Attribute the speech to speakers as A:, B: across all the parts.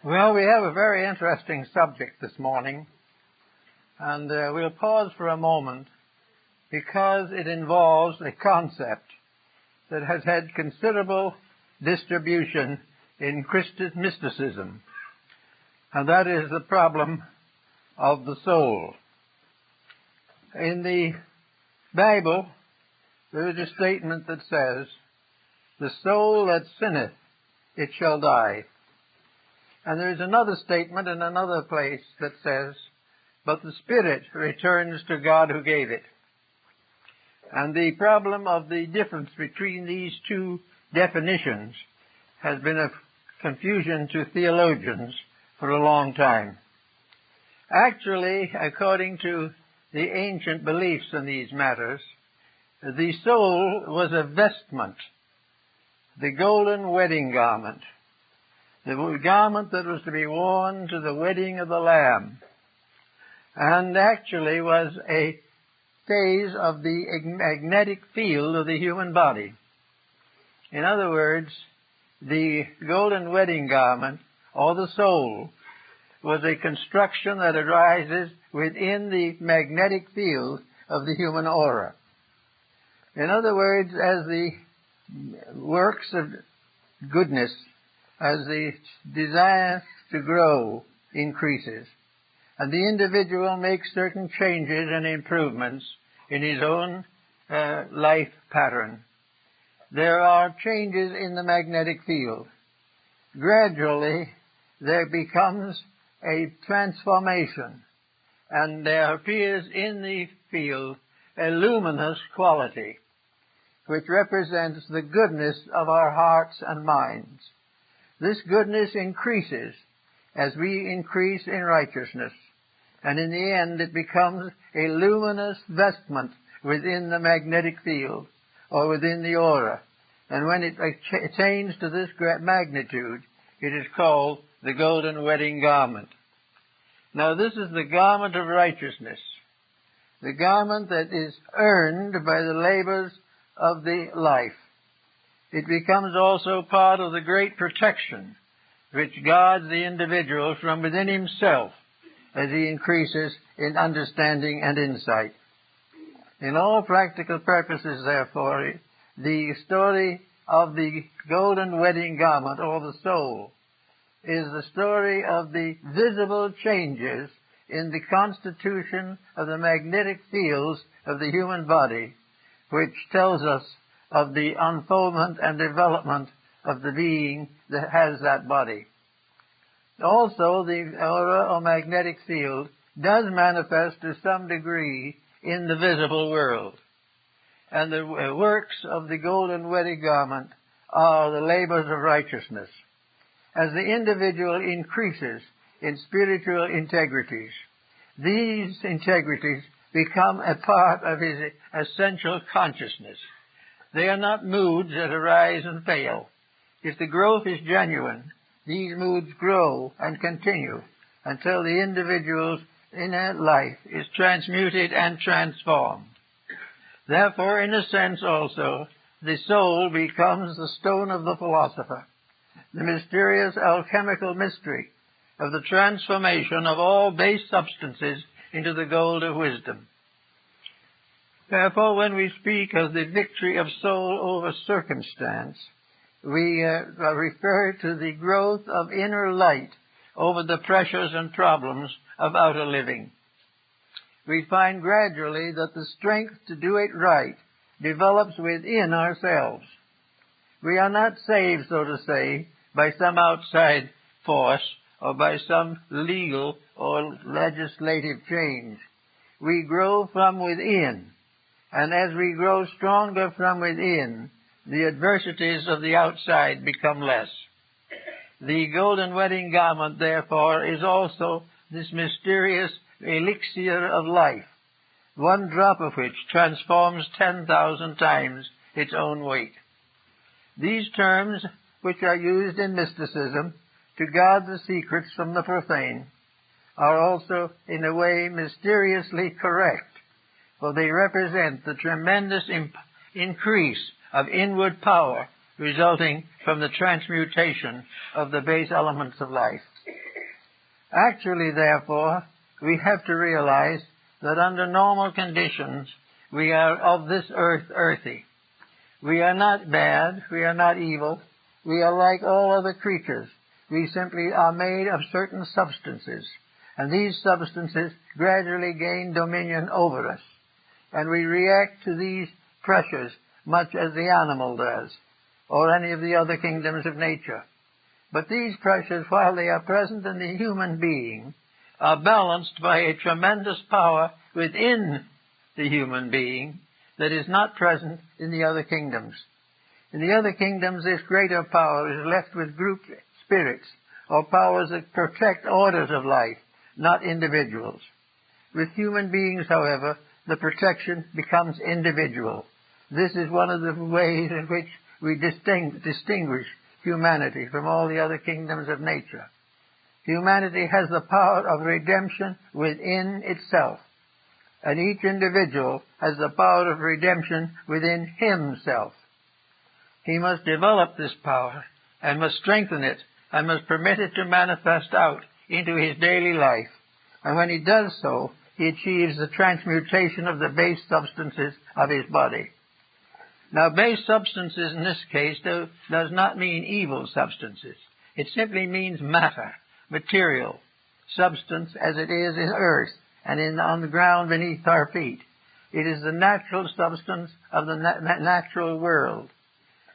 A: Well, we have a very interesting subject this morning, and we'll pause for a moment because it involves a concept that has had considerable distribution in Christian mysticism, and that is the problem of the soul. In the Bible, there is a statement that says, "The soul that sinneth, it shall die." And there is another statement in another place that says, "But the spirit returns to God who gave it." And the problem of the difference between these two definitions has been a confusion to theologians for a long time. Actually, according to the ancient beliefs in these matters, the soul was a vestment, the golden wedding garment, the garment that was to be worn to the wedding of the Lamb, and actually was a phase of the magnetic field of the human body. In other words, the golden wedding garment, or the soul, was a construction that arises within the magnetic field of the human aura. In other words, as the works of goodness, as the desire to grow increases, and the individual makes certain changes and improvements in his own life pattern, there are changes in the magnetic field. Gradually, there becomes a transformation, and there appears in the field a luminous quality, which represents the goodness of our hearts and minds. This goodness increases as we increase in righteousness, and in the end it becomes a luminous vestment within the magnetic field, or within the aura. And when it attains to this great magnitude, it is called the golden wedding garment. Now this is the garment of righteousness, the garment that is earned by the labors of the life. It becomes also part of the great protection which guards the individual from within himself as he increases in understanding and insight. In all practical purposes, therefore, the story of the golden wedding garment, or the soul, is the story of the visible changes in the constitution of the magnetic fields of the human body, which tells us of the unfoldment and development of the being that has that body. Also, the aura or magnetic field does manifest to some degree in the visible world. And the works of the golden wedding garment are the labors of righteousness. As the individual increases in spiritual integrities, these integrities become a part of his essential consciousness. They are not moods that arise and fail. If the growth is genuine, these moods grow and continue until the individual's inner life is transmuted and transformed. Therefore, in a sense also, the soul becomes the stone of the philosopher, the mysterious alchemical mystery of the transformation of all base substances into the gold of wisdom. Therefore, when we speak of the victory of soul over circumstance, we refer to the growth of inner light over the pressures and problems of outer living. We find gradually that the strength to do it right develops within ourselves. We are not saved, so to say, by some outside force or by some legal or legislative change. We grow from within, and as we grow stronger from within, the adversities of the outside become less. The golden wedding garment, therefore, is also this mysterious elixir of life, one drop of which transforms 10,000 times its own weight. These terms, which are used in mysticism to guard the secrets from the profane, are also, in a way, mysteriously correct, for they represent the tremendous increase of inward power resulting from the transmutation of the base elements of life. Actually, therefore, we have to realize that under normal conditions, we are of this earth earthy. We are not bad, we are not evil, we are like all other creatures. We simply are made of certain substances, and these substances gradually gain dominion over us, and we react to these pressures much as the animal does, or any of the other kingdoms of nature. But these pressures, while they are present in the human being, are balanced by a tremendous power within the human being that is not present in the other kingdoms. In the other kingdoms, this greater power is left with group spirits, or powers that protect orders of life, not individuals. With human beings, however, the protection becomes individual. This is one of the ways in which we distinguish humanity from all the other kingdoms of nature. Humanity has the power of redemption within itself, and each individual has the power of redemption within himself. He must develop this power and must strengthen it and must permit it to manifest out into his daily life. And when he does so, he achieves the transmutation of the base substances of his body. Now, base substances in this case does not mean evil substances. It simply means matter, material, substance as it is in earth and on the ground beneath our feet. It is the natural substance of the natural world.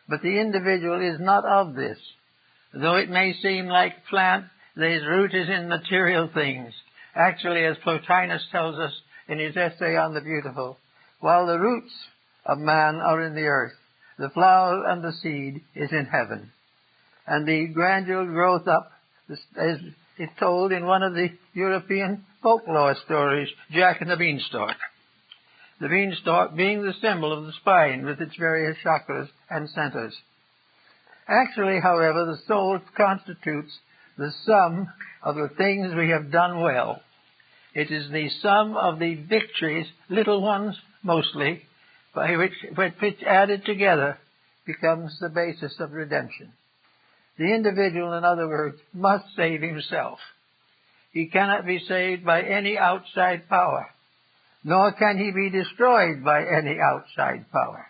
A: But the individual is not of this. Though it may seem like plant, his root is in material things. Actually, as Plotinus tells us in his essay on the beautiful, while the roots of man are in the earth, the flower and the seed is in heaven. And the gradual growth up is told in one of the European folklore stories, Jack and the Beanstalk. The beanstalk being the symbol of the spine with its various chakras and centers. Actually, however, the soul constitutes the sum of the things we have done well. It is the sum of the victories, little ones mostly, by which added together becomes the basis of redemption. The individual, in other words, must save himself. He cannot be saved by any outside power, nor can he be destroyed by any outside power.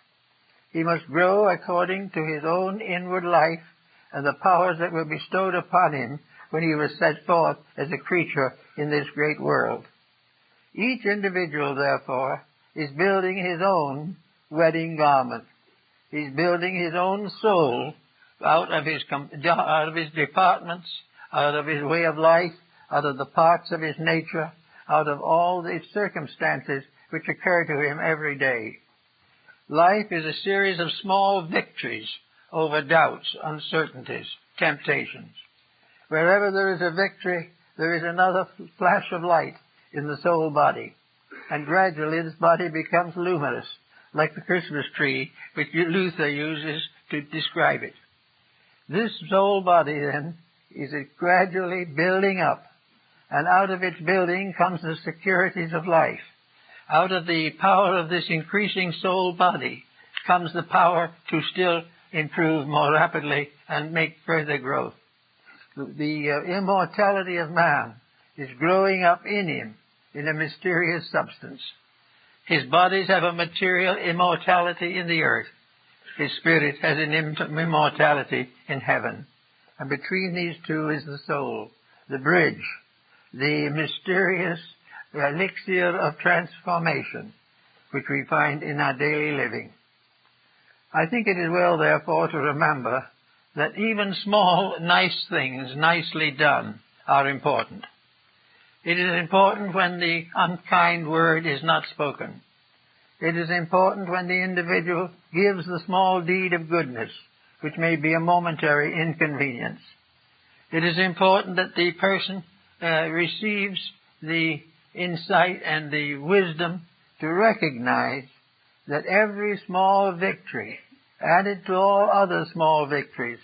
A: He must grow according to his own inward life and the powers that were bestowed upon him when he was set forth as a creature in this great world. Each individual, therefore, is building his own wedding garment. He's building his own soul out of his departments, out of his way of life, out of the parts of his nature, out of all the circumstances which occur to him every day. Life is a series of small victories over doubts, uncertainties, temptations. Wherever there is a victory, there is another flash of light in the soul body. And gradually this body becomes luminous, like the Christmas tree which Luther uses to describe it. This soul body, then, is gradually building up. And out of its building comes the securities of life. Out of the power of this increasing soul body comes the power to still improve more rapidly and make further growth. The immortality of man is growing up in him in a mysterious substance. His bodies have a material immortality in the earth. His spirit has an immortality in heaven. And between these two is the soul, the bridge, the mysterious elixir of transformation, which we find in our daily living. I think it is well, therefore, to remember that even small, nice things, nicely done, are important. It is important when the unkind word is not spoken. It is important when the individual gives the small deed of goodness, which may be a momentary inconvenience. It is important that the person receives the insight and the wisdom to recognize that every small victory, added to all other small victories,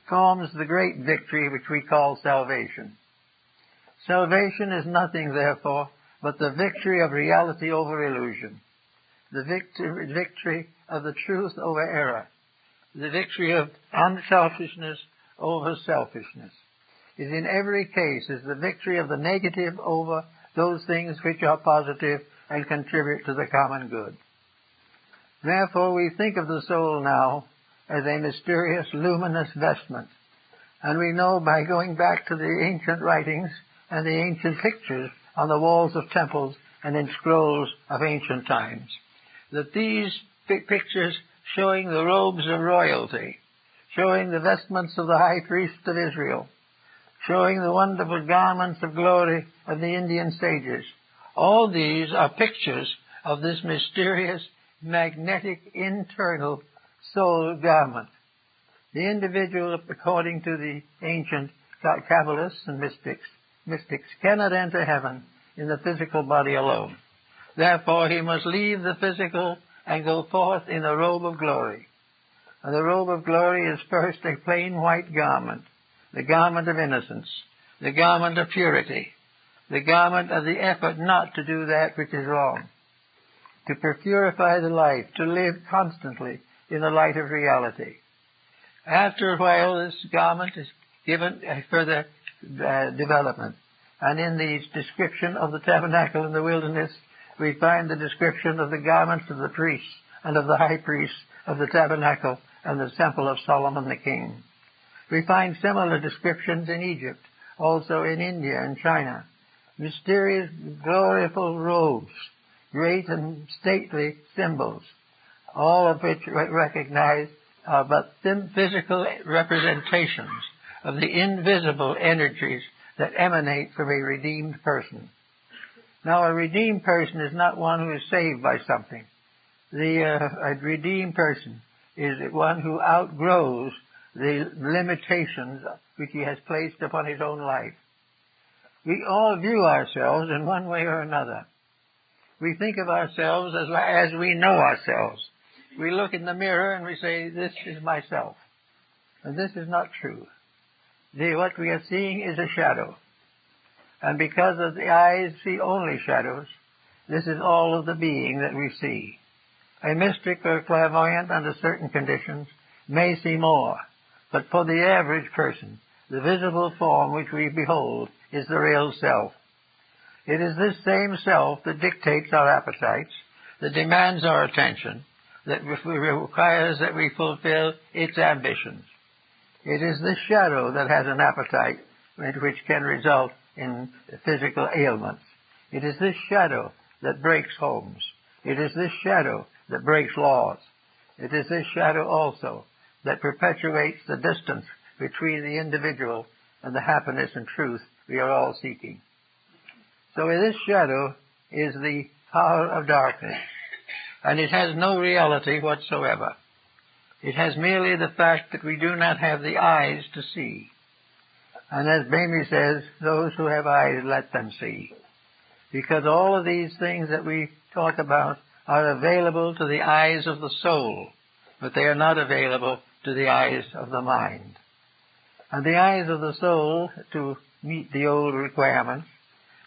A: forms the great victory which we call salvation. Salvation is nothing, therefore, but the victory of reality over illusion, the victory of the truth over error, the victory of unselfishness over selfishness. It in every case is the victory of the negative over those things which are positive and contribute to the common good. Therefore, we think of the soul now as a mysterious, luminous vestment. And we know by going back to the ancient writings and the ancient pictures on the walls of temples and in scrolls of ancient times, that these pictures showing the robes of royalty, showing the vestments of the high priest of Israel, showing the wonderful garments of glory of the Indian sages, all these are pictures of this mysterious, magnetic, internal soul garment. The individual, according to the ancient Kabbalists and mystics, cannot enter heaven in the physical body alone. Therefore, he must leave the physical and go forth in a robe of glory. And the robe of glory is first a plain white garment, the garment of innocence, the garment of purity, the garment of the effort not to do that which is wrong, to purify the life, to live constantly in the light of reality. After a while, this garment is given a further development. And in the description of the tabernacle in the wilderness, we find the description of the garments of the priests and of the high priests of the tabernacle and the temple of Solomon the king. We find similar descriptions in Egypt, also in India and China. Mysterious, gloriful robes, great and stately symbols, all of which recognize are but physical representations of the invisible energies that emanate from a redeemed person. Now, a redeemed person is not one who is saved by something. A redeemed person is one who outgrows the limitations which he has placed upon his own life. We all view ourselves in one way or another. We think of ourselves as we know ourselves. We look in the mirror and we say, this is myself. And this is not true. What we are seeing is a shadow. And because of the eyes see only shadows, this is all of the being that we see. A mystic or clairvoyant under certain conditions may see more, but for the average person, the visible form which we behold is the real self. It is this same self that dictates our appetites, that demands our attention, that requires that we fulfill its ambitions. It is this shadow that has an appetite which can result in physical ailments. It is this shadow that breaks homes. It is this shadow that breaks laws. It is this shadow also that perpetuates the distance between the individual and the happiness and truth we are all seeking. So this shadow is the power of darkness, and it has no reality whatsoever. It has merely the fact that we do not have the eyes to see. And as Bamey says, those who have eyes, let them see. Because all of these things that we talk about are available to the eyes of the soul, but they are not available to the eyes of the mind. And the eyes of the soul, to meet the old requirements,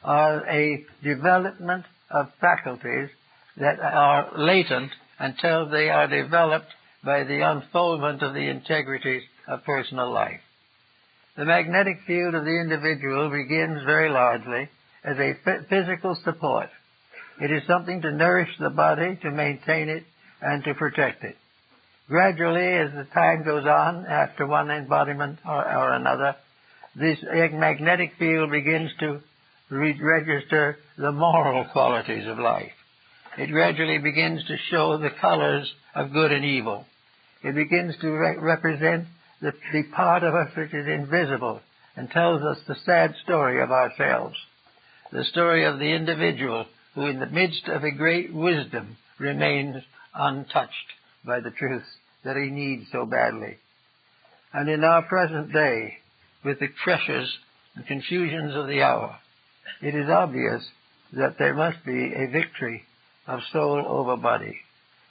A: are a development of faculties that are latent until they are developed by the unfoldment of the integrities of personal life. The magnetic field of the individual begins very largely as a physical support. It is something to nourish the body, to maintain it, and to protect it. Gradually, as the time goes on, after one embodiment or another, this magnetic field begins to register the moral qualities of life. It gradually begins to show the colors of good and evil. It begins to represent the part of us which is invisible and tells us the sad story of ourselves, the story of the individual who in the midst of a great wisdom remains untouched by the truths that he needs so badly. And in our present day, with the pressures and confusions of the hour, it is obvious that there must be a victory of soul over body.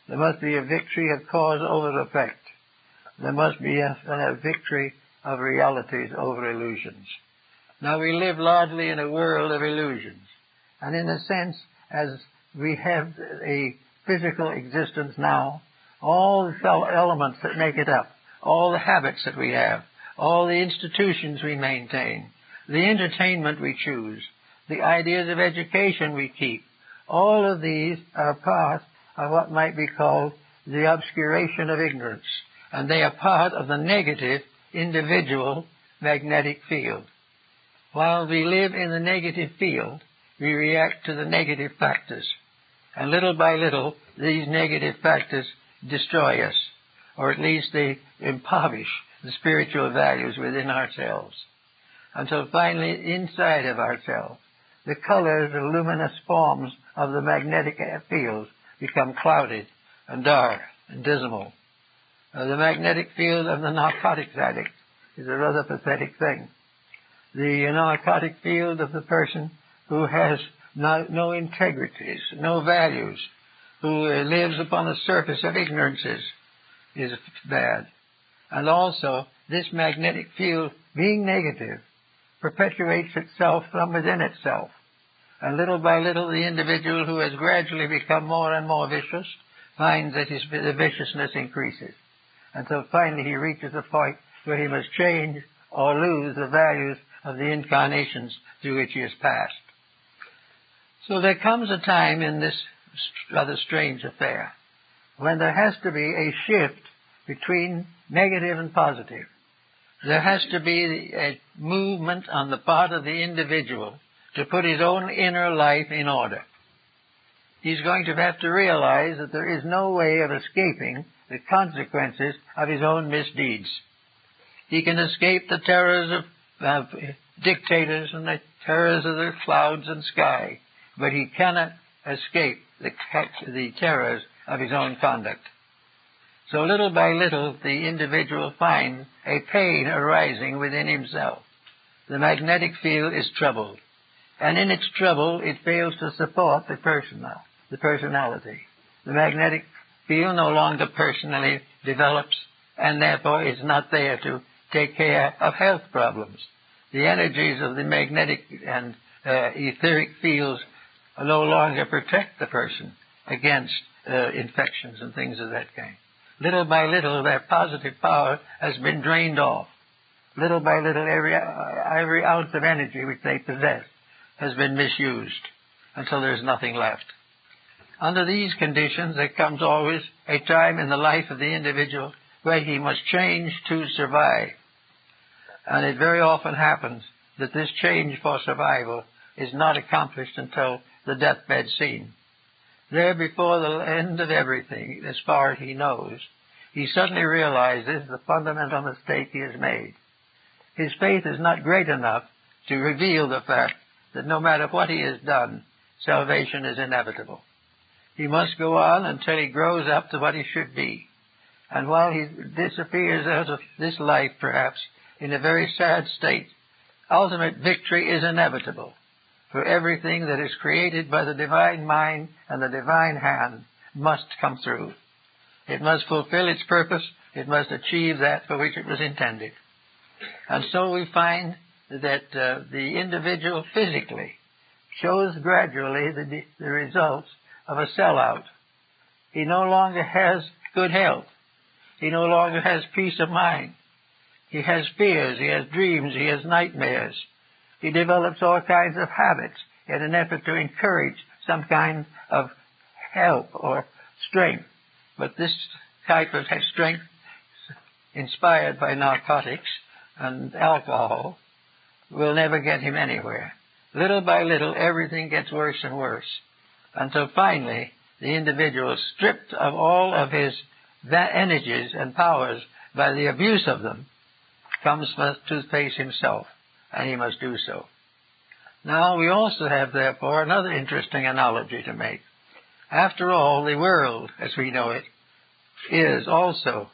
A: There must be a victory of cause over effect. There must be a victory of realities over illusions. Now, we live largely in a world of illusions. And in a sense, as we have a physical existence now, all the elements that make it up, all the habits that we have, all the institutions we maintain, the entertainment we choose, the ideas of education we keep, all of these are part of what might be called the obscuration of ignorance, and they are part of the negative individual magnetic field. While we live in the negative field, we react to the negative factors, and little by little, these negative factors destroy us, or at least they impoverish the spiritual values within ourselves, until finally, inside of ourselves, the colors, the luminous forms of the magnetic field become clouded and dark and dismal. The magnetic field of the narcotics addict is a rather pathetic thing. The narcotic field of the person who has no integrities, no values, who lives upon the surface of ignorances is bad. And also, this magnetic field, being negative, perpetuates itself from within itself. And little by little, the individual who has gradually become more and more vicious finds that the viciousness increases, until finally he reaches a point where he must change or lose the values of the incarnations through which he has passed. So there comes a time in this rather strange affair when there has to be a shift between negative and positive. There has to be a movement on the part of the individual to put his own inner life in order. He's going to have to realize that there is no way of escaping the consequences of his own misdeeds. He can escape the terrors of dictators and the terrors of the clouds and sky, but he cannot escape the terrors of his own conduct. So little by little, the individual finds a pain arising within himself. The magnetic field is troubled, and in its trouble, it fails to support the personality. The magnetic field no longer personally develops, and therefore is not there to take care of health problems. The energies of the magnetic and etheric fields no longer protect the person against infections and things of that kind. Little by little, their positive power has been drained off. Little by little, every ounce of energy which they possess has been misused until there's nothing left. Under these conditions, there comes always a time in the life of the individual where he must change to survive. And it very often happens that this change for survival is not accomplished until the deathbed scene. There, before the end of everything, as far as he knows, he suddenly realizes the fundamental mistake he has made. His faith is not great enough to reveal the fact that no matter what he has done, salvation is inevitable. He must go on until he grows up to what he should be. And while he disappears out of this life, perhaps, in a very sad state, ultimate victory is inevitable. For everything that is created by the divine mind and the divine hand must come through. It must fulfill its purpose. It must achieve that for which it was intended. And so we find that the individual physically shows gradually the results of a sellout. He no longer has good health. He no longer has peace of mind. He has fears. He has dreams. He has nightmares. He develops all kinds of habits in an effort to encourage some kind of help or strength. But this type of strength, inspired by narcotics and alcohol, will never get him anywhere. Little by little, everything gets worse and worse, until finally the individual, stripped of all of his energies and powers by the abuse of them, comes to face himself, and he must do so. Now, we also have, therefore, another interesting analogy to make. After all, the world, as we know it, is also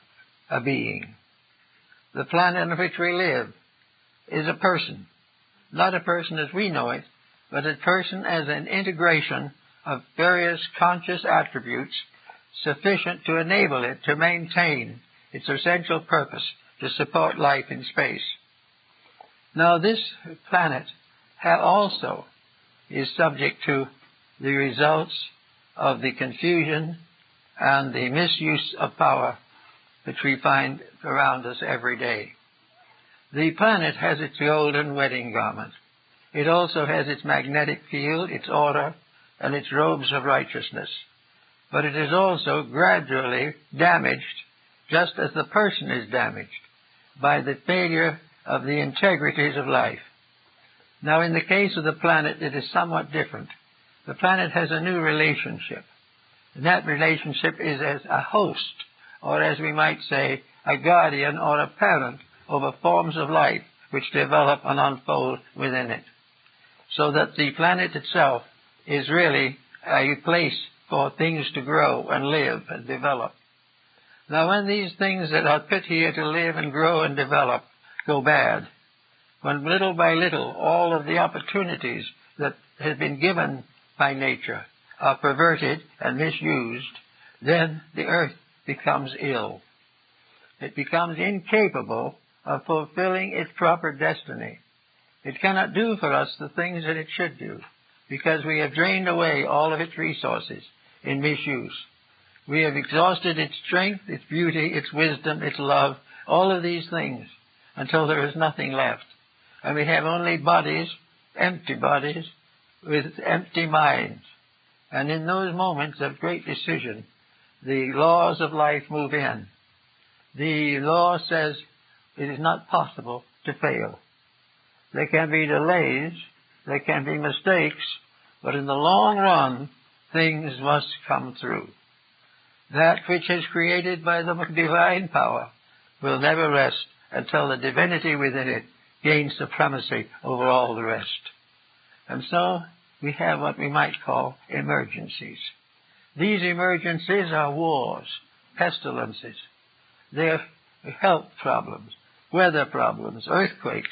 A: a being. The planet on which we live is a person. Not a person as we know it, but a person as an integration of various conscious attributes sufficient to enable it to maintain its essential purpose to support life in space. Now, this planet also is subject to the results of the confusion and the misuse of power which we find around us every day. The planet has its golden wedding garment. It also has its magnetic field, its order, and its robes of righteousness. But it is also gradually damaged, just as the person is damaged, by the failure of the integrities of life. Now, in the case of the planet, it is somewhat different. The planet has a new relationship. And that relationship is as a host, or as we might say, a guardian or a parent over forms of life which develop and unfold within it. So that the planet itself is really a place for things to grow and live and develop. Now, when these things that are put here to live and grow and develop go bad, when little by little all of the opportunities that have been given by nature are perverted and misused, then the earth becomes ill. It becomes incapable of fulfilling its proper destiny. It cannot do for us the things that it should do, because we have drained away all of its resources in misuse. We have exhausted its strength, its beauty, its wisdom, its love, all of these things, until there is nothing left. And we have only bodies, empty bodies, with empty minds. And in those moments of great decision, the laws of life move in. The law says it is not possible to fail. There can be delays, there can be mistakes, but in the long run, things must come through. That which is created by the divine power will never rest until the divinity within it gains supremacy over all the rest. And so we have what we might call emergencies. These emergencies are wars, pestilences. They're health problems, weather problems, earthquakes,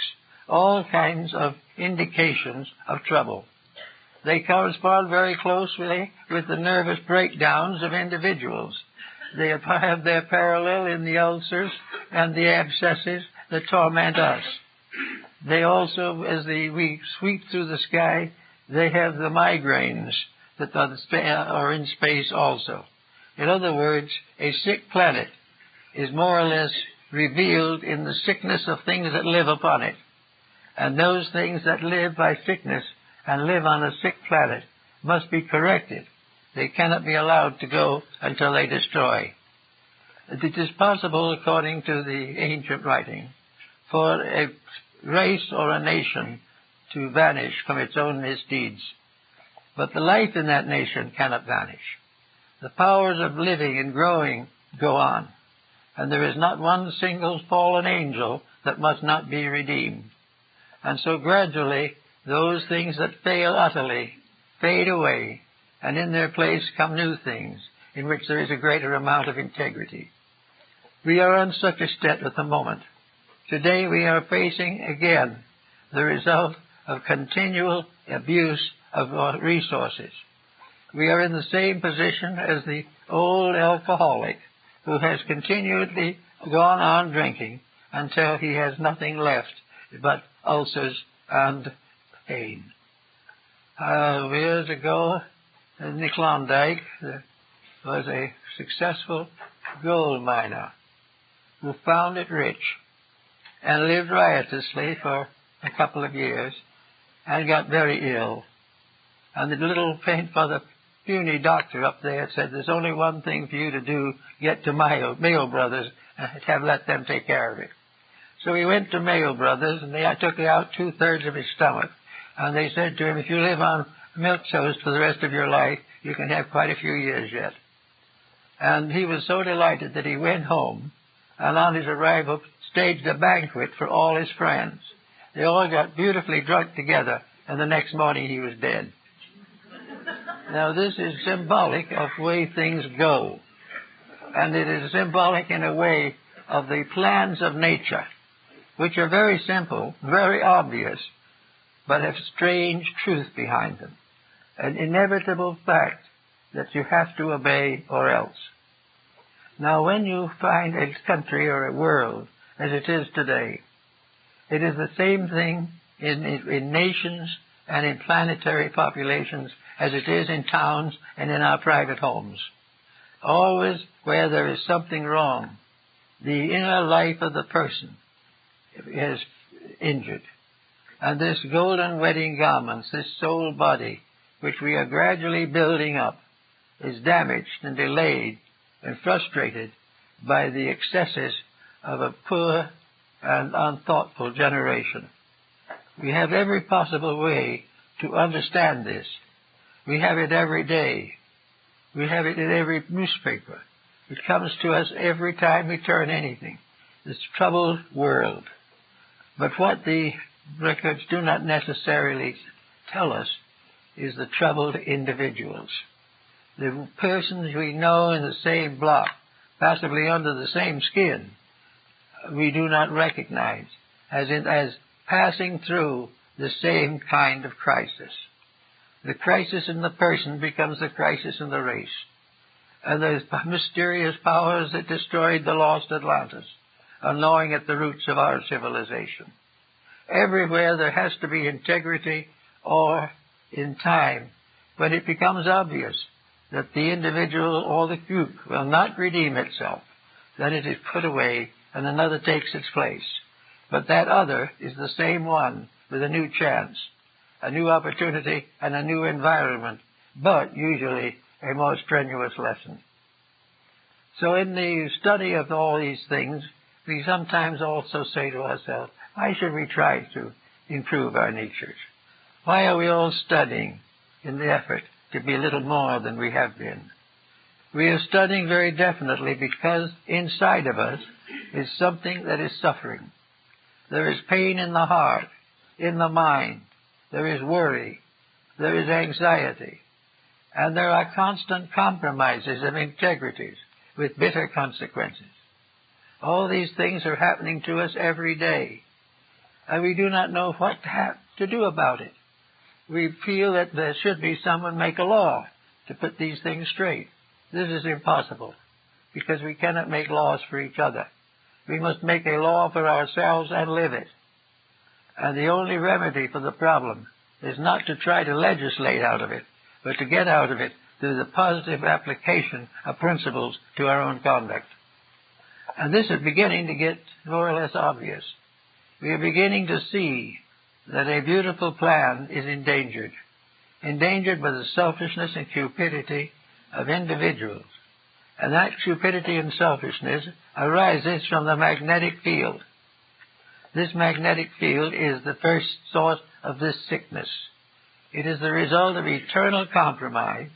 A: all kinds of indications of trouble. They correspond very closely with the nervous breakdowns of individuals. They have their parallel in the ulcers and the abscesses that torment us. They also, as we sweep through the sky, they have the migraines that are in space also. In other words, a sick planet is more or less revealed in the sickness of things that live upon it. And those things that live by sickness and live on a sick planet must be corrected. They cannot be allowed to go until they destroy. It is possible, according to the ancient writing, for a race or a nation to vanish from its own misdeeds. But the life in that nation cannot vanish. The powers of living and growing go on. And there is not one single fallen angel that must not be redeemed. And so gradually, those things that fail utterly fade away, and in their place come new things, in which there is a greater amount of integrity. We are on such a step at the moment. Today we are facing again the result of continual abuse of our resources. We are in the same position as the old alcoholic who has continually gone on drinking until he has nothing left but ulcers and pain. Years ago in the Klondike, there was a successful gold miner who found it rich and lived riotously for a couple of years and got very ill. And the little puny doctor up there said, there's only one thing for you to do, get to Mayo Brothers and let them take care of it. So he went to Mayo Brothers, and they took out 2/3 of his stomach. And they said to him, if you live on milk toast for the rest of your life, you can have quite a few years yet. And he was so delighted that he went home, and on his arrival staged a banquet for all his friends. They all got beautifully drunk together, and the next morning he was dead. Now this is symbolic of the way things go. And it is symbolic in a way of the plans of nature, which are very simple, very obvious, but have strange truth behind them. An inevitable fact that you have to obey or else. Now when you find a country or a world as it is today, it is the same thing in nations and in planetary populations as it is in towns and in our private homes. Always where there is something wrong, the inner life of the person is injured. And this golden wedding garment, this soul body, which we are gradually building up, is damaged and delayed and frustrated by the excesses of a poor and unthoughtful generation. We have every possible way to understand this. We have it every day. We have it in every newspaper. It comes to us every time we turn anything. This troubled world. But what the records do not necessarily tell us is the troubled individuals. The persons we know in the same block, possibly under the same skin, we do not recognize as passing through the same kind of crisis. The crisis in the person becomes the crisis in the race. And those mysterious powers that destroyed the lost Atlantis are gnawing at the roots of our civilization. Everywhere there has to be integrity, or in time, when it becomes obvious that the individual or the group will not redeem itself, then it is put away and another takes its place. But that other is the same one with a new chance, a new opportunity, and a new environment, but usually a more strenuous lesson. So in the study of all these things, we sometimes also say to ourselves, why should we try to improve our natures? Why are we all studying in the effort to be a little more than we have been? We are studying very definitely because inside of us is something that is suffering. There is pain in the heart, in the mind. There is worry. There is anxiety. And there are constant compromises of integrities with bitter consequences. All these things are happening to us every day. And we do not know what to do about it. We feel that there should be someone make a law to put these things straight. This is impossible, because we cannot make laws for each other. We must make a law for ourselves and live it. And the only remedy for the problem is not to try to legislate out of it, but to get out of it through the positive application of principles to our own conduct. And this is beginning to get more or less obvious. We are beginning to see that a beautiful plan is endangered by the selfishness and cupidity of individuals. And that cupidity and selfishness arises from the magnetic field. This magnetic field is the first source of this sickness. It is the result of eternal compromise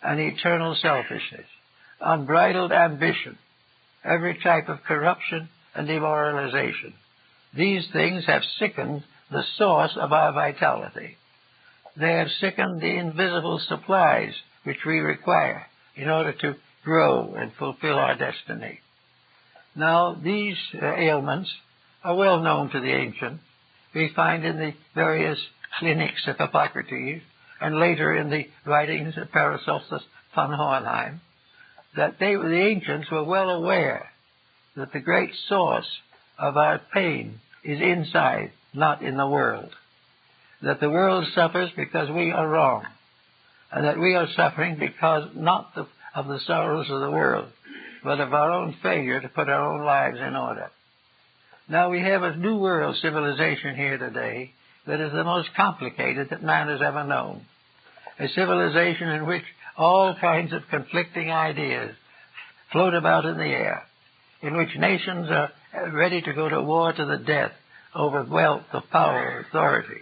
A: and eternal selfishness, unbridled ambition, every type of corruption and demoralization. These things have sickened the source of our vitality. They have sickened the invisible supplies which we require in order to grow and fulfill our destiny. Now, these ailments are well known to the ancients. We find in the various clinics of Hippocrates and later in the writings of Paracelsus von Hohenheim that the ancients were well aware that the great source of our pain is inside, not in the world. That the world suffers because we are wrong, and that we are suffering because not of the sorrows of the world, but of our own failure to put our own lives in order. Now we have a new world civilization here today that is the most complicated that man has ever known. A civilization in which all kinds of conflicting ideas float about in the air, in which nations are ready to go to war to the death over wealth, of power, authority.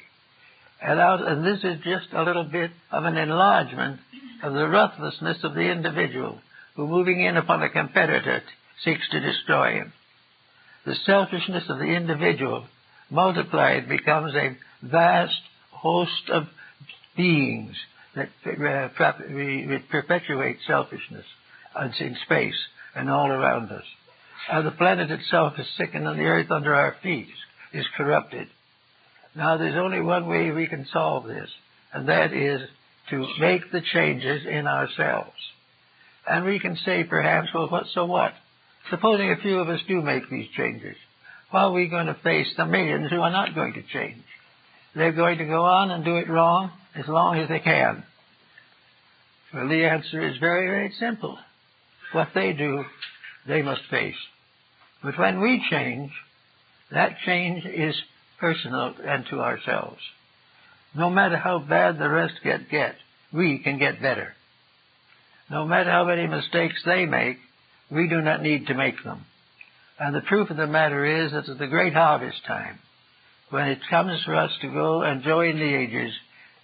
A: And this is just a little bit of an enlargement of the ruthlessness of the individual who, moving in upon a competitor, seeks to destroy him. The selfishness of the individual multiplied becomes a vast host of beings that perpetuate selfishness in space and all around us. The planet itself is sickened and the earth under our feet is corrupted. Now there's only one way we can solve this, and that is to make the changes in ourselves. And we can say perhaps, well, so what? Supposing a few of us do make these changes, how are we going to face the millions who are not going to change? They're going to go on and do it wrong as long as they can. Well, the answer is very, very simple. what they do, they must face. But when we change, that change is personal and to ourselves. No matter how bad the rest get, we can get better. No matter how many mistakes they make, we do not need to make them. And the truth of the matter is that at the great harvest time, when it comes for us to go and join the ages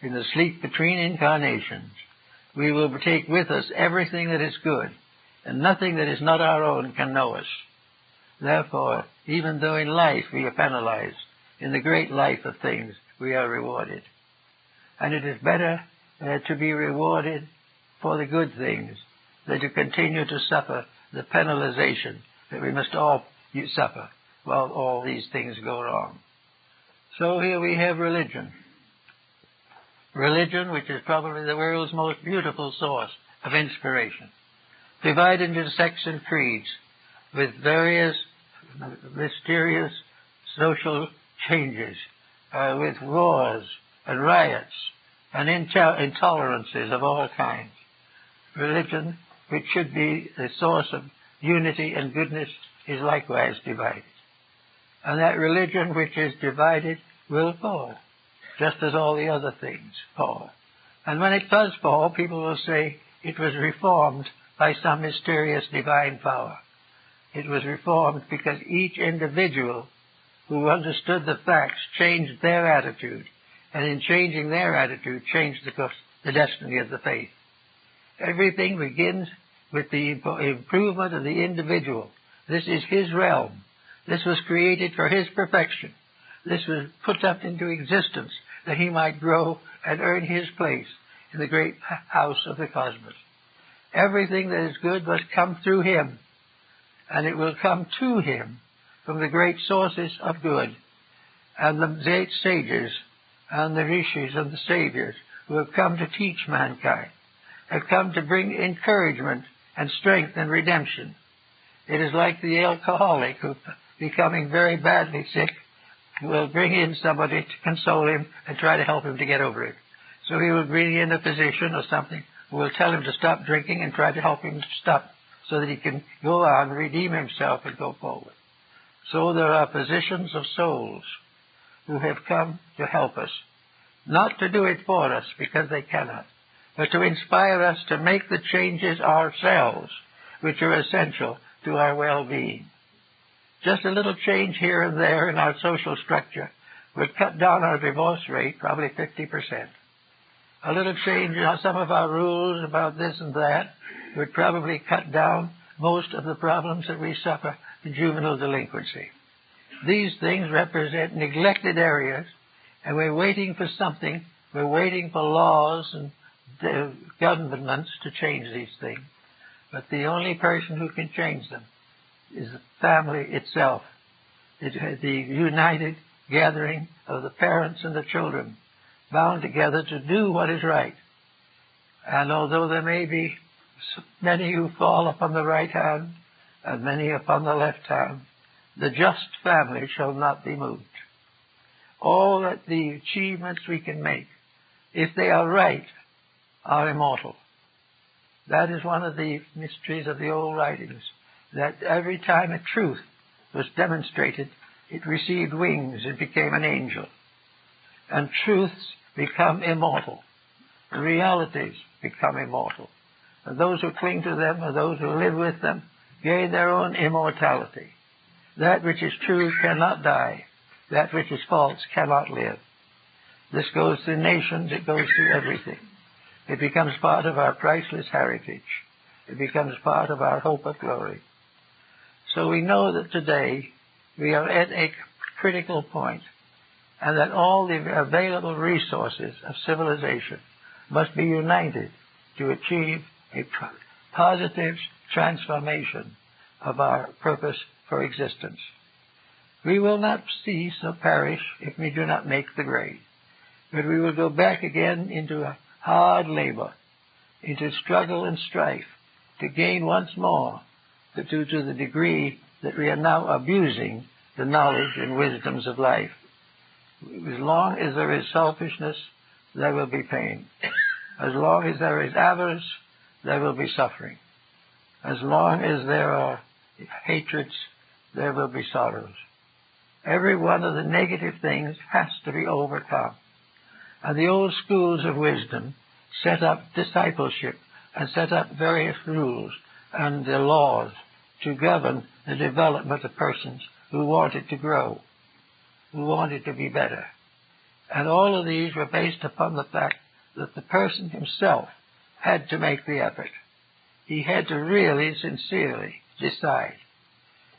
A: in the sleep between incarnations, we will take with us everything that is good, and nothing that is not our own can know us. Therefore, even though in life we are penalized, in the great life of things we are rewarded. And it is better to be rewarded for the good things than to continue to suffer the penalization that we must all suffer while all these things go wrong. So here we have religion. Religion, which is probably the world's most beautiful source of inspiration, divided into sects and creeds with various mysterious social changes, with wars and riots and intolerances of all kinds. Religion, which should be the source of unity and goodness, is likewise divided. And that religion which is divided will fall, just as all the other things fall. And when it does fall, people will say it was reformed by some mysterious divine power. It was reformed because each individual who understood the facts changed their attitude, and in changing their attitude changed the destiny of the faith. Everything begins with the improvement of the individual. This is his realm. This was created for his perfection. This was put up into existence that he might grow and earn his place in the great house of the cosmos. Everything that is good must come through him, and it will come to him from the great sources of good. And the great sages and the rishis and the saviors who have come to teach mankind have come to bring encouragement and strength and redemption. It is like the alcoholic who, becoming very badly sick, will bring in somebody to console him and try to help him to get over it. So he will bring in a physician or something who will tell him to stop drinking and try to help him stop so that he can go on, redeem himself, and go forward. So there are physicians of souls who have come to help us, not to do it for us because they cannot, but to inspire us to make the changes ourselves which are essential to our well-being. Just a little change here and there in our social structure would cut down our divorce rate probably 50%. A little change in some of our rules about this and that would probably cut down most of the problems that we suffer in juvenile delinquency. These things represent neglected areas, and we're waiting for something. We're waiting for laws and governments to change these things. But the only person who can change them is the family itself. The united gathering of the parents and the children, bound together to do what is right. And although there may be many who fall upon the right hand and many upon the left hand, the just family shall not be moved. All that the achievements we can make, if they are right, are immortal. That is one of the mysteries of the old writings, that every time a truth was demonstrated, it received wings and became an angel. And truths become immortal. Realities become immortal. And those who cling to them or those who live with them gain their own immortality. That which is true cannot die. That which is false cannot live. This goes through nations. It goes through everything. It becomes part of our priceless heritage. It becomes part of our hope of glory. So we know that today we are at a critical point, and that all the available resources of civilization must be united to achieve a positive transformation of our purpose for existence. We will not cease or perish if we do not make the grade, but we will go back again into hard labor, into struggle and strife, to gain once more, to the degree that we are now abusing the knowledge and wisdoms of life. As long as there is selfishness, there will be pain. As long as there is avarice, there will be suffering. As long as there are hatreds, there will be sorrows. Every one of the negative things has to be overcome. And the old schools of wisdom set up discipleship and set up various rules and laws to govern the development of persons who wanted to grow, who wanted to be better. And all of these were based upon the fact that the person himself had to make the effort. He had to really, sincerely decide.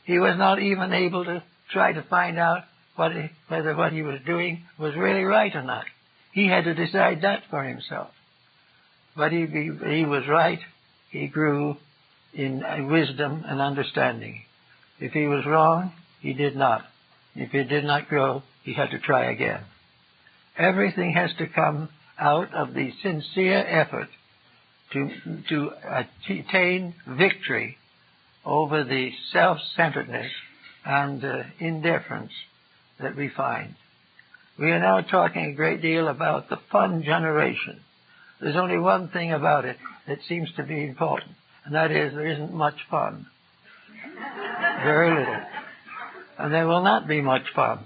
A: He was not even able to try to find out whether what he was doing was really right or not. He had to decide that for himself. But he was right. He grew in wisdom and understanding. If he was wrong, he did not. If he did not grow, he had to try again. Everything has to come out of the sincere effort to attain victory over the self-centeredness and indifference that we find. We are now talking a great deal about the fun generation. There's only one thing about it that seems to be important, and that is there isn't much fun. Very little. And there will not be much fun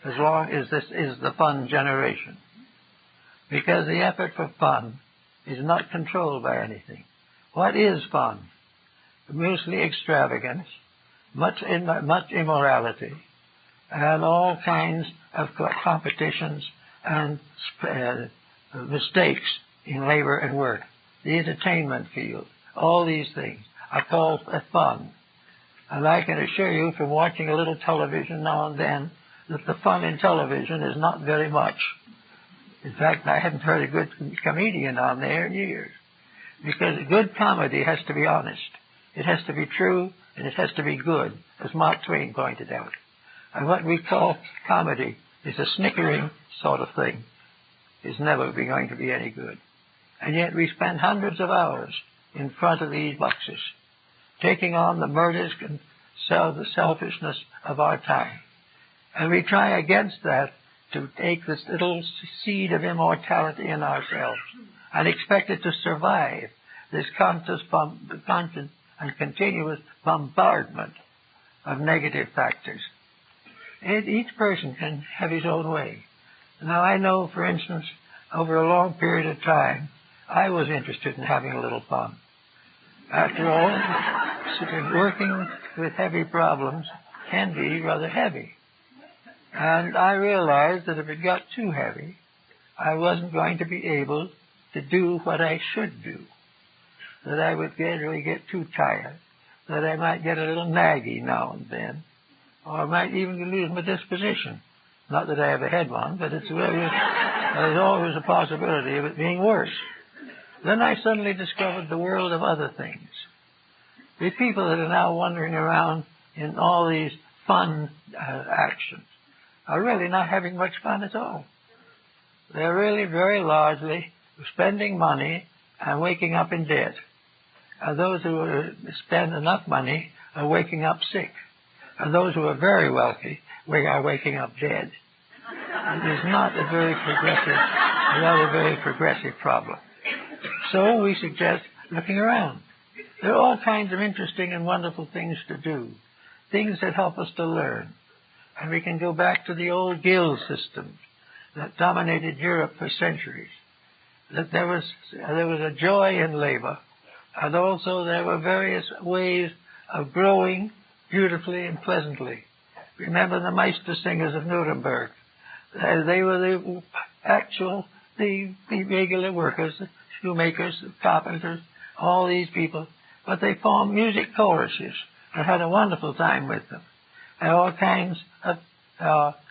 A: as long as this is the fun generation. Because the effort for fun is not controlled by anything. What is fun? Mostly extravagance, much immorality, and all kinds of competitions and mistakes in labor and work. The entertainment field, all these things are called fun. And I can assure you from watching a little television now and then that the fun in television is not very much. In fact, I haven't heard a good comedian on there in years. Because good comedy has to be honest. It has to be true, and it has to be good, as Mark Twain pointed out. And what we call comedy is a snickering sort of thing. It's never going to be any good. And yet we spend hundreds of hours in front of these boxes, taking on the murders and the selfishness of our time. And we try against that to take this little seed of immortality in ourselves and expect it to survive this constant and continuous bombardment of negative factors. Each person can have his own way. Now, I know, for instance, over a long period of time, I was interested in having a little fun. After all, working with heavy problems can be rather heavy. And I realized that if it got too heavy, I wasn't going to be able to do what I should do. That I would gradually get too tired. That I might get a little naggy now and then. Or I might even lose my disposition. Not that I ever had one, but there's always a possibility of it being worse. Then I suddenly discovered the world of other things. The people that are now wandering around in all these fun actions are really not having much fun at all. They're really very largely spending money and waking up in debt. And those who spend enough money are waking up sick. And those who are very wealthy are waking up dead. It is not a very progressive problem. So we suggest looking around. There are all kinds of interesting and wonderful things to do, things that help us to learn. And we can go back to the old guild system that dominated Europe for centuries. That there was a joy in labor, and also there were various ways of growing beautifully and pleasantly. Remember the Meister singers of Nuremberg. They were the regular workers, the shoemakers, the carpenters, all these people. But they formed music choruses and had a wonderful time with them. And all kinds of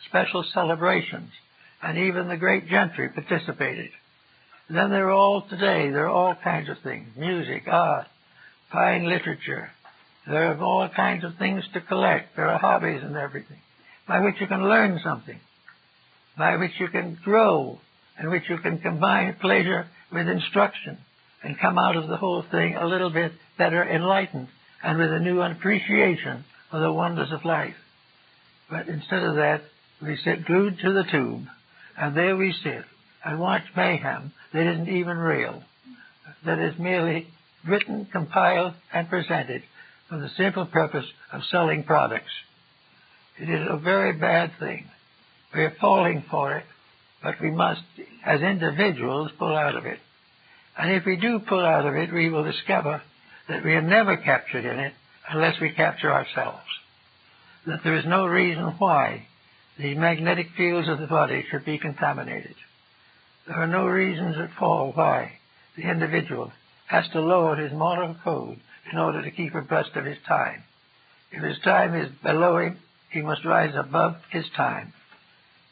A: special celebrations. And even the great gentry participated. And then there are all kinds of things. Music, art, fine literature. There are all kinds of things to collect. There are hobbies and everything by which you can learn something, by which you can grow, in which you can combine pleasure with instruction and come out of the whole thing a little bit better enlightened and with a new appreciation of the wonders of life. But instead of that, we sit glued to the tube, and there we sit and watch mayhem that isn't even real, that is merely written, compiled, and presented for the simple purpose of selling products. It is a very bad thing. We are falling for it, but we must, as individuals, pull out of it. And if we do pull out of it, we will discover that we are never captured in it unless we capture ourselves. That there is no reason why the magnetic fields of the body should be contaminated. There are no reasons at all why the individual has to lower his moral code in order to keep abreast of his time. If his time is below him, he must rise above his time.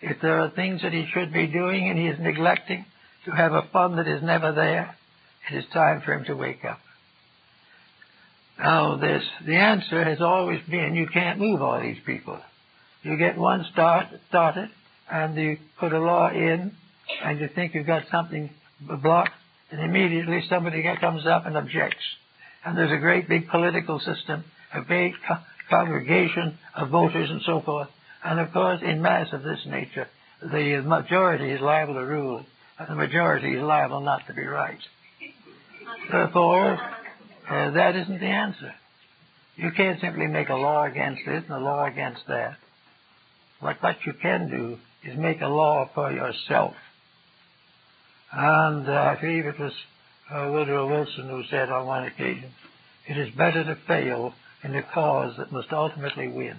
A: If there are things that he should be doing and he is neglecting to have a fun that is never there, it is time for him to wake up. Now the answer has always been you can't move all these people. You get one started and you put a law in and you think you've got something blocked, and immediately somebody comes up and objects. And there's a great big political system, a big congregation of voters and so forth. And of course, in mass of this nature, the majority is liable to rule, and the majority is liable not to be right. Therefore, that isn't the answer. You can't simply make a law against this and a law against that. What you can do is make a law for yourself. And I believe it was Woodrow Wilson who said on one occasion, it is better to fail in a cause that must ultimately win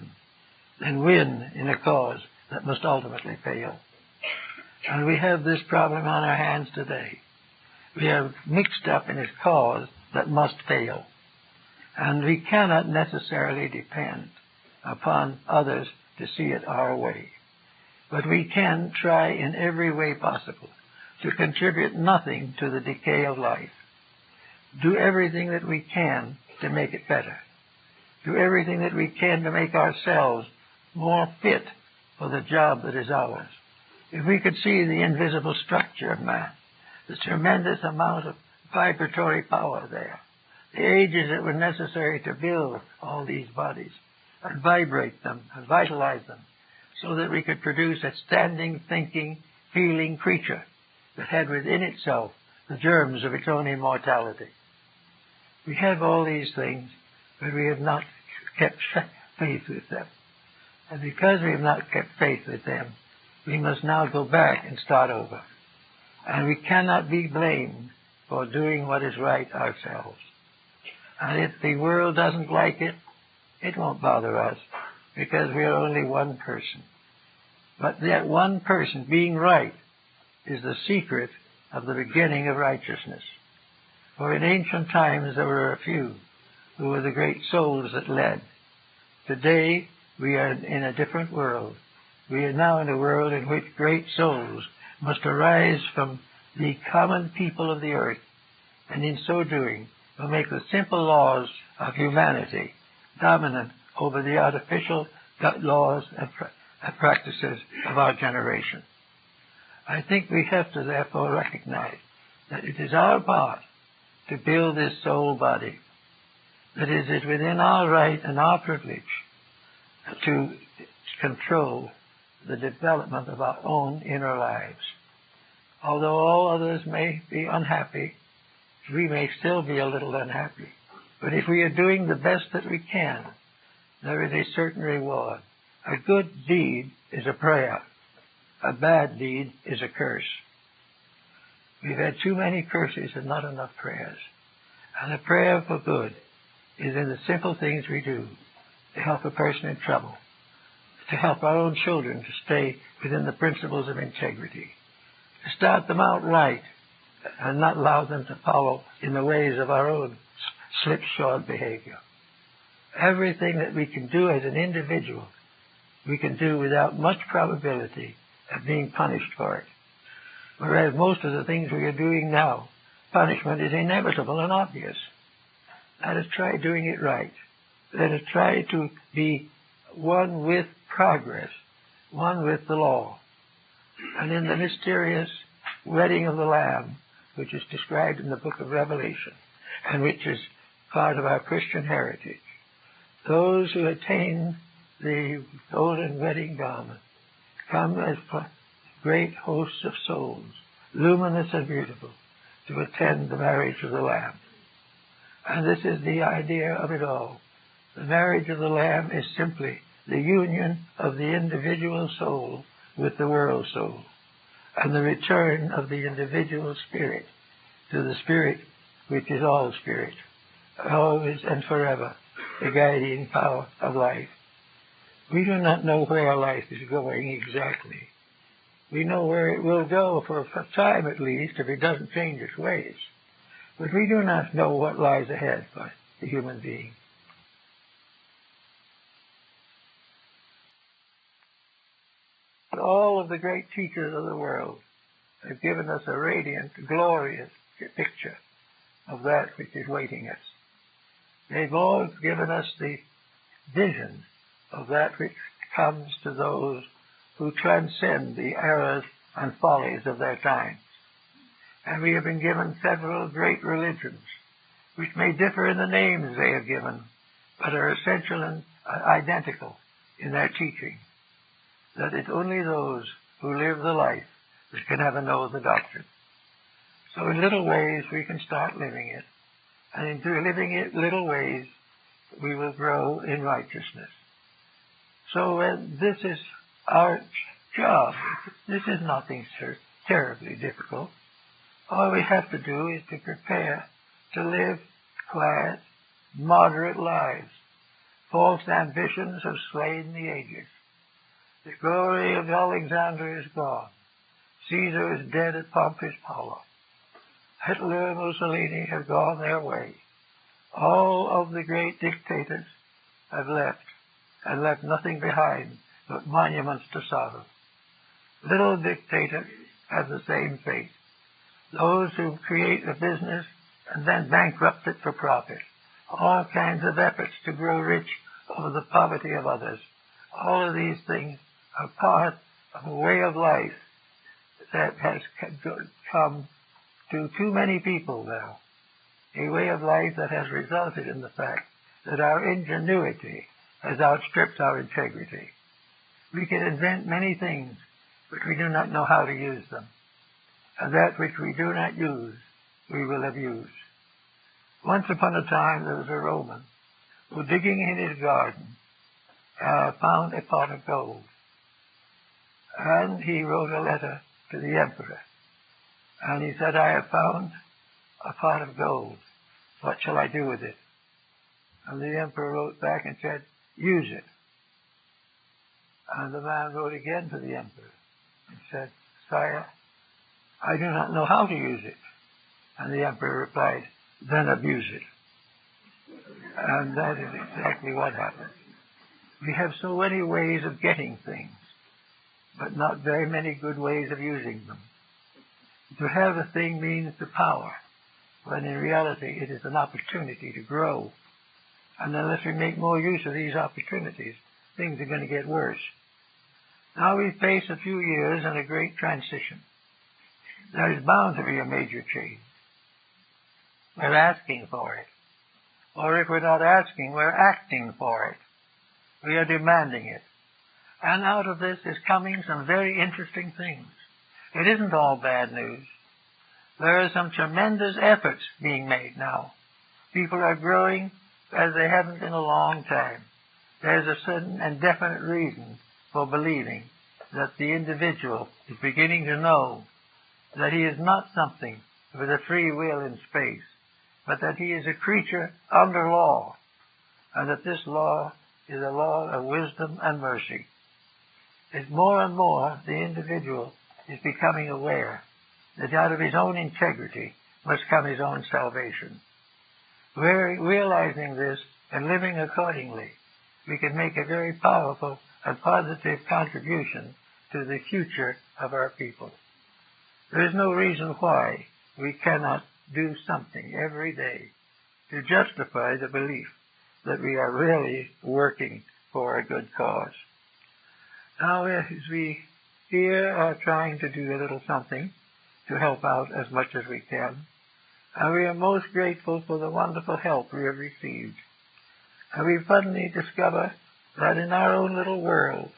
A: than win in a cause that must ultimately fail. And we have this problem on our hands today. We are mixed up in a cause that must fail. And we cannot necessarily depend upon others to see it our way. But we can try in every way possible to contribute nothing to the decay of life. Do everything that we can to make it better. Do everything that we can to make ourselves more fit for the job that is ours. If we could see the invisible structure of man, the tremendous amount of vibratory power there, the ages that were necessary to build all these bodies, and vibrate them, and vitalize them, so that we could produce a standing, thinking, feeling creature that had within itself the germs of its own immortality. We have all these things, but we have not kept faith with them. And because we have not kept faith with them, we must now go back and start over. And we cannot be blamed for doing what is right ourselves. And if the world doesn't like it, it won't bother us, because we are only one person. But that one person being right is the secret of the beginning of righteousness. For in ancient times there were a few who were the great souls that led. Today we are in a different world. We are now in a world in which great souls must arise from the common people of the earth, and in so doing will make the simple laws of humanity dominant over the artificial laws and practices of our generation. I think we have to therefore recognize that it is our part to build this soul body, that it is within our right and our privilege to control the development of our own inner lives. Although all others may be unhappy, we may still be a little unhappy. But if we are doing the best that we can, there is a certain reward. A good deed is a prayer. A bad deed is a curse. We've had too many curses and not enough prayers. And a prayer for good is in the simple things we do to help a person in trouble, to help our own children to stay within the principles of integrity, to start them out right and not allow them to follow in the ways of our own slipshod behavior. Everything that we can do as an individual, we can do without much probability of being punished for it. Whereas most of the things we are doing now, punishment is inevitable and obvious. Let us try doing it right. Let us try to be one with progress, one with the law. And in the mysterious wedding of the Lamb, which is described in the book of Revelation, and which is part of our Christian heritage, those who attain the golden wedding garment come as great hosts of souls, luminous and beautiful, to attend the marriage of the Lamb. And this is the idea of it all. The marriage of the Lamb is simply the union of the individual soul with the world soul, and the return of the individual spirit to the Spirit which is all spirit, always and forever the guiding power of life. We do not know where life is going exactly. We know where it will go for a time at least, if it doesn't change its ways. But we do not know what lies ahead for the human being. All of the great teachers of the world have given us a radiant, glorious picture of that which is waiting us. They've all given us the vision of that which comes to those who transcend the errors and follies of their times. And we have been given several great religions, which may differ in the names they have given, but are essential and identical in their teaching, that it's only those who live the life that can ever know the doctrine. So in little ways we can start living it, and in living it little ways we will grow in righteousness. So this is our job. This is nothing terribly difficult. All we have to do is to prepare to live quiet, moderate lives. False ambitions have slain the ages. The glory of Alexander is gone. Caesar is dead at Pompey's power. Hitler and Mussolini have gone their way. All of the great dictators have left, and left nothing behind but monuments to sorrow. Little dictators have the same fate. Those who create a business and then bankrupt it for profit. All kinds of efforts to grow rich over the poverty of others. All of these things are part of a way of life that has come to too many people now. A way of life that has resulted in the fact that our ingenuity has outstripped our integrity. We can invent many things, but we do not know how to use them. And that which we do not use, we will abuse. Once upon a time, there was a Roman who, digging in his garden, found a pot of gold. And he wrote a letter to the emperor. And he said, I have found a pot of gold. What shall I do with it? And the emperor wrote back and said, use it. And the man wrote again to the emperor and said, Sire, I do not know how to use it. And the emperor replied, then abuse it. And that is exactly what happened. We have so many ways of getting things, but not very many good ways of using them. To have a thing means the power, when in reality it is an opportunity to grow. And unless we make more use of these opportunities, things are going to get worse. Now we face a few years in a great transition. There is bound to be a major change. We're asking for it. Or if we're not asking, we're acting for it. We are demanding it. And out of this is coming some very interesting things. It isn't all bad news. There are some tremendous efforts being made now. People are growing as they haven't in a long time. There's a certain and definite reason for believing that the individual is beginning to know that he is not something with a free will in space, but that he is a creature under law, and that this law is a law of wisdom and mercy. As more and more the individual is becoming aware that out of his own integrity must come his own salvation. Realizing this and living accordingly, we can make a very powerful and positive contribution to the future of our people. There is no reason why we cannot do something every day to justify the belief that we are really working for a good cause. Now, as we here are trying to do a little something to help out as much as we can, and we are most grateful for the wonderful help we have received. And we suddenly discover that in our own little world,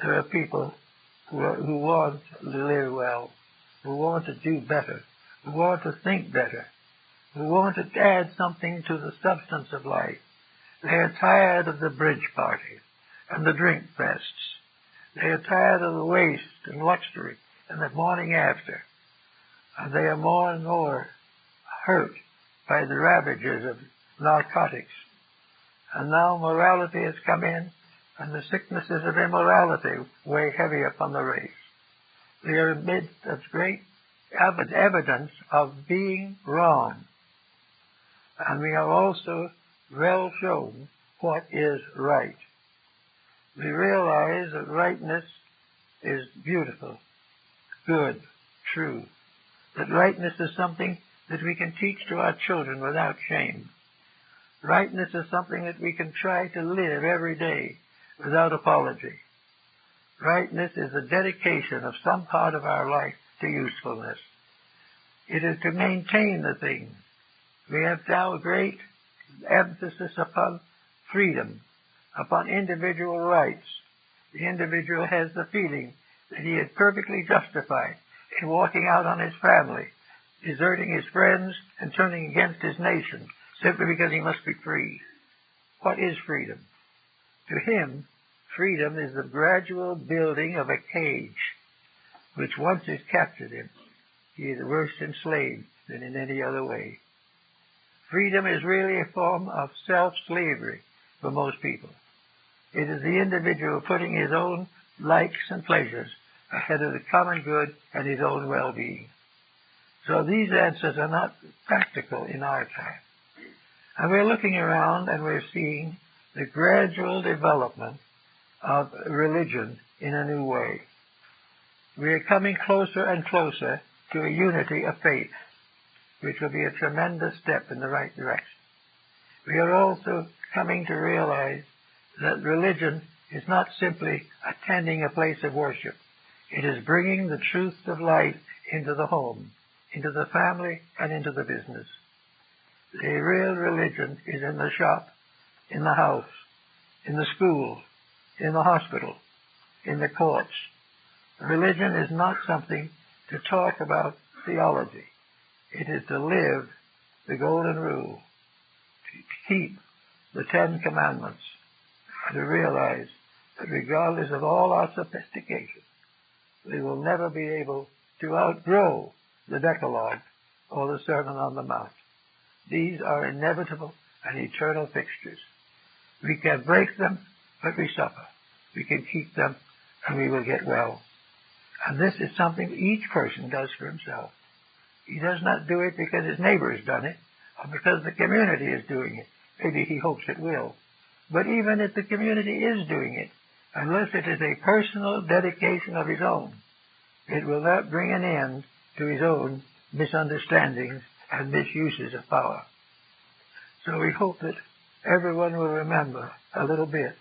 A: there are people who want to live well, who want to do better, who want to think better, who want to add something to the substance of life. They are tired of the bridge parties and the drink fests. They are tired of the waste and luxury and the morning after. And they are more and more hurt by the ravages of narcotics. And now morality has come in, and the sicknesses of immorality weigh heavy upon the race. We are amidst of great evidence of being wrong. And we are also well shown what is right. We realize that rightness is beautiful, good, true. That rightness is something that we can teach to our children without shame. Rightness is something that we can try to live every day without apology. Rightness is a dedication of some part of our life to usefulness. It is to maintain the thing. We have now a great emphasis upon freedom, upon individual rights. The individual has the feeling that he is perfectly justified in walking out on his family, deserting his friends, and turning against his nation, simply because he must be free. What is freedom? To him, freedom is the gradual building of a cage, which once has captured him, he is worse enslaved than in any other way. Freedom is really a form of self-slavery for most people. It is the individual putting his own likes and pleasures ahead of the common good and his own well-being. So these answers are not practical in our time. And we're looking around and we're seeing the gradual development of religion in a new way. We are coming closer and closer to a unity of faith, which will be a tremendous step in the right direction. We are also coming to realize that religion is not simply attending a place of worship. It is bringing the truth of life into the home, into the family, and into the business. The real religion is in the shop, in the house, in the school, in the hospital, in the courts. Religion is not something to talk about theology. It is to live the golden rule, to keep the 10 Commandments, and to realize that regardless of all our sophistication, we will never be able to outgrow the Decalogue or the Sermon on the Mount. These are inevitable and eternal fixtures. We can break them, but we suffer. We can keep them, and we will get well. And this is something each person does for himself. He does not do it because his neighbor has done it, or because the community is doing it. Maybe he hopes it will. But even if the community is doing it, unless it is a personal dedication of his own, it will not bring an end to his own misunderstandings and misuses of power. So we hope that everyone will remember a little bit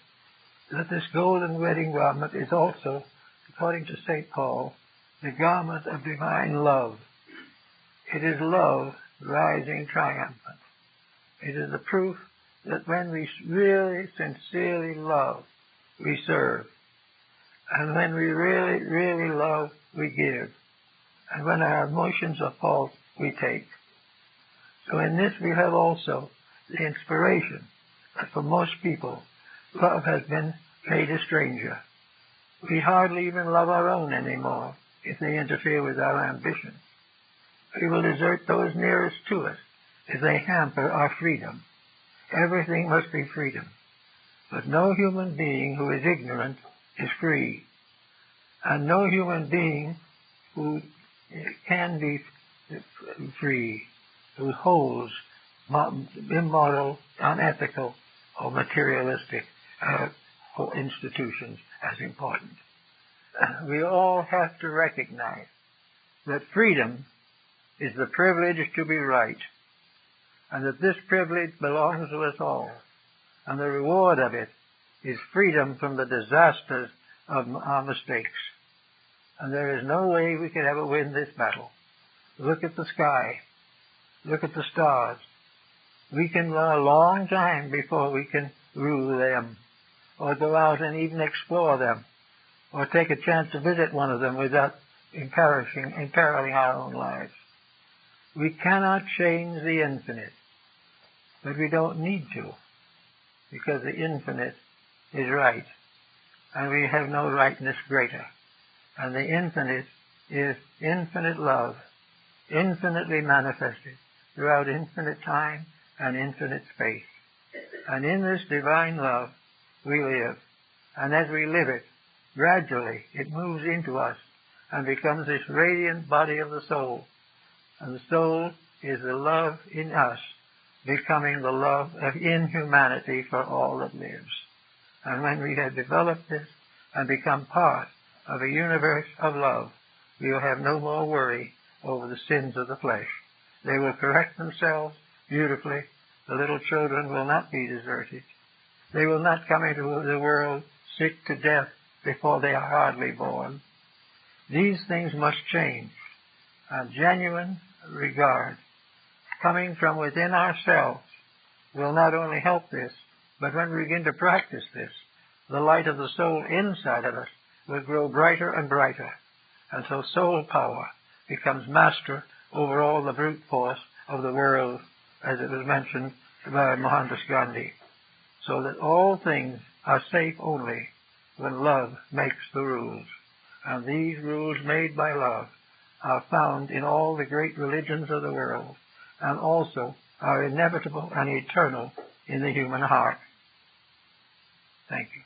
A: that this golden wedding garment is also, according to St. Paul, the garment of divine love. It is love rising triumphant. It is the proof that when we really, sincerely love, we serve. And when we really, really love, we give. And when our emotions are false, we take. So in this we have also the inspiration that for most people, love has been made a stranger. We hardly even love our own anymore if they interfere with our ambition. We will desert those nearest to us if they hamper our freedom. Everything must be freedom. But no human being who is ignorant is free. And no human being who can be free, who holds immoral, unethical, or materialistic institutions as important. We all have to recognize that freedom is the privilege to be right, and that this privilege belongs to us all, and the reward of it is freedom from the disasters of our mistakes. And there is no way we could ever win this battle. Look at the sky. Look at the stars. We can run a long time before we can rule them, or go out and even explore them, or take a chance to visit one of them without imperiling our own lives. We cannot change the infinite, but we don't need to, because the infinite is right, and we have no rightness greater. And the infinite is infinite love, infinitely manifested throughout infinite time and infinite space. And in this divine love we live. And as we live it, gradually it moves into us and becomes this radiant body of the soul. And the soul is the love in us, becoming the love in humanity for all that lives. And when we have developed this and become part of a universe of love, we will have no more worry over the sins of the flesh. They will correct themselves beautifully. The little children will not be deserted. They will not come into the world sick to death before they are hardly born. These things must change. A genuine regard coming from within ourselves will not only help this, but when we begin to practice this, the light of the soul inside of us will grow brighter and brighter. And so soul power becomes master over all the brute force of the world, as it was mentioned by Mohandas Gandhi. So that all things are safe only when love makes the rules. And these rules made by love are found in all the great religions of the world, and also are inevitable and eternal in the human heart. Thank you.